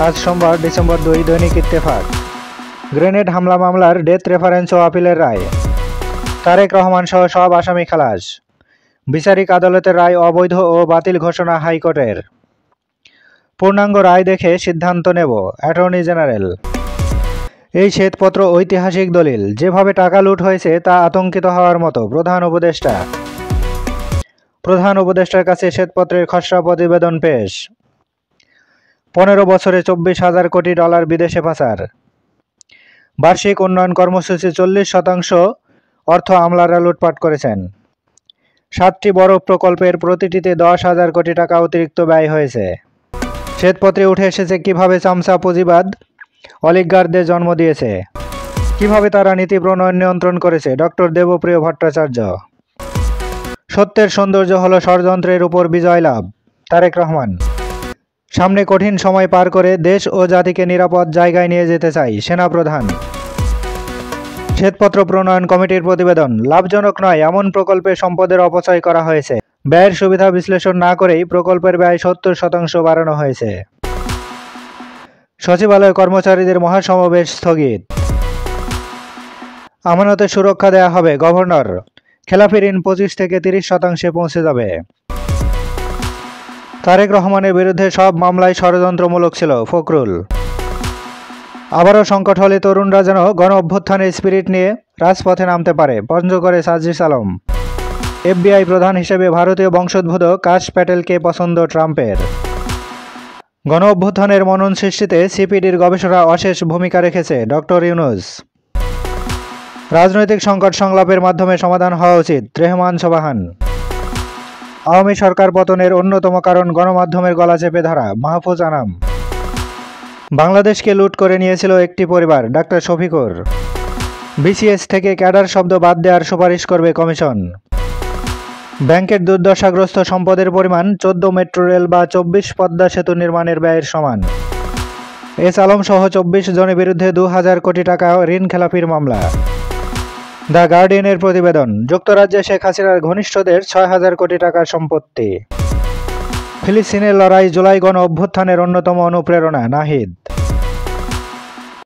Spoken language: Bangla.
আজ সোমবার ডিসেম্বর 2 দৈনিক ইত্তেফাক। গ্রেনেড হামলা মামলার ডেথ রেফারেন্স ও আপিলের রায়। তারেক রহমান সহ সব আসামি খালাস। বিচারিক আদালতের রায় অবৈধ ও বাতিল ঘোষণা হাইকোর্টের। পূর্ণাঙ্গ রায় দেখে সিদ্ধান্ত নেব, অ্যাটর্নি জেনারেল। এই শ্বেতপত্র ঐতিহাসিক দলিল, যেভাবে টাকা লুট হয়েছে তা আতঙ্কিত হওয়ার মতো। প্রধান উপদেষ্টার কাছে শ্বেতপত্রের খসড়া প্রতিবেদন পেশ। 15 বছরে 24,000 কোটি ডলার বিদেশে পাচার। বার্ষিক উন্নয়ন কর্মসূচি 40% অর্থ আমলারা লুটপাট করেছেন। 7টি বড় প্রকল্পের প্রতিটিতে 10,000 কোটি টাকা অতিরিক্ত ব্যয় হয়েছে। শ্বেতপত্রে উঠে এসেছে কিভাবে চামচা পুঁজিবাদ অলিগারদের জন্ম দিয়েছে, কিভাবে তারা নীতি প্রণয়ন নিয়ন্ত্রণ করেছে। ডক্টর দেবপ্রিয় ভট্টাচার্য। সত্যের সৌন্দর্য হলো ষড়যন্ত্রের উপর বিজয় লাভ, তারেক রহমান। সামনে কঠিন সময় পার করে দেশ ও জাতিকে নিরাপদ জায়গায় নিয়ে যেতে চাই, সেনাপ্রধান। শ্বেতপত্র প্রণয়ন কমিটির প্রতিবেদন, লাভজনক নয় এমন প্রকল্পে সম্পদের অপচয় করা হয়েছে। ব্যয়ের সুবিধা বিশ্লেষণ না করেই প্রকল্পের ব্যয় 70% বাড়ানো হয়েছে। সচিবালয় কর্মচারীদের মহাসমাবেশ স্থগিত। আমানতের সুরক্ষা দেয়া হবে, গভর্নর। খেলাপি ঋণ 25 থেকে 30% পৌঁছে যাবে। তারেক রহমানের বিরুদ্ধে সব মামলাই ষড়যন্ত্রমূলক ছিল, ফখরুল। আবারও সংকট হলে তরুণরা যেন গণ অভ্যুত্থানের স্পিরিট নিয়ে রাজপথে নামতে পারে, পঞ্চগড়ে সাজিস আলম। FBI প্রধান হিসেবে ভারতীয় বংশোদ্ভূত কাশ প্যাটেলকে পছন্দ ট্রাম্পের। গণ অভ্যুত্থানের মনন সৃষ্টিতে সিপিডির গবেষণা অশেষ ভূমিকা রেখেছে, ডক্টর ইউনূস। রাজনৈতিক সংকট সংলাপের মাধ্যমে সমাধান হওয়া উচিত, রেহমান সোবহান। আওয়ামী সরকার পতনের অন্যতম কারণ গণমাধ্যমের গলা চেপে ধরা, মাহফুজ আনাম। বাংলাদেশকে লুট করে নিয়েছিল একটি পরিবার, ডাক্তার শফিকুর। BCS থেকে ক্যাডার শব্দ বাদ দেওয়ার সুপারিশ করবে কমিশন। ব্যাংকের দুর্দশাগ্রস্ত সম্পদের পরিমাণ 14 মেট্রো রেল বা 24 পদ্মা সেতু নির্মাণের ব্যয়ের সমান। এস আলম সহ 24 জনের বিরুদ্ধে 2,000 কোটি টাকা ঋণ খেলাপির মামলা। দ্য গার্ডিয়ানের প্রতিবেদন, যুক্তরাজ্যে শেখ হাসিনার ঘনিষ্ঠদের 6,000 কোটি টাকার সম্পত্তি। ফিলিস্তিনের লড়াই জুলাই গণ অভ্যুত্থানের অন্যতম অনুপ্রেরণা, নাহিদ।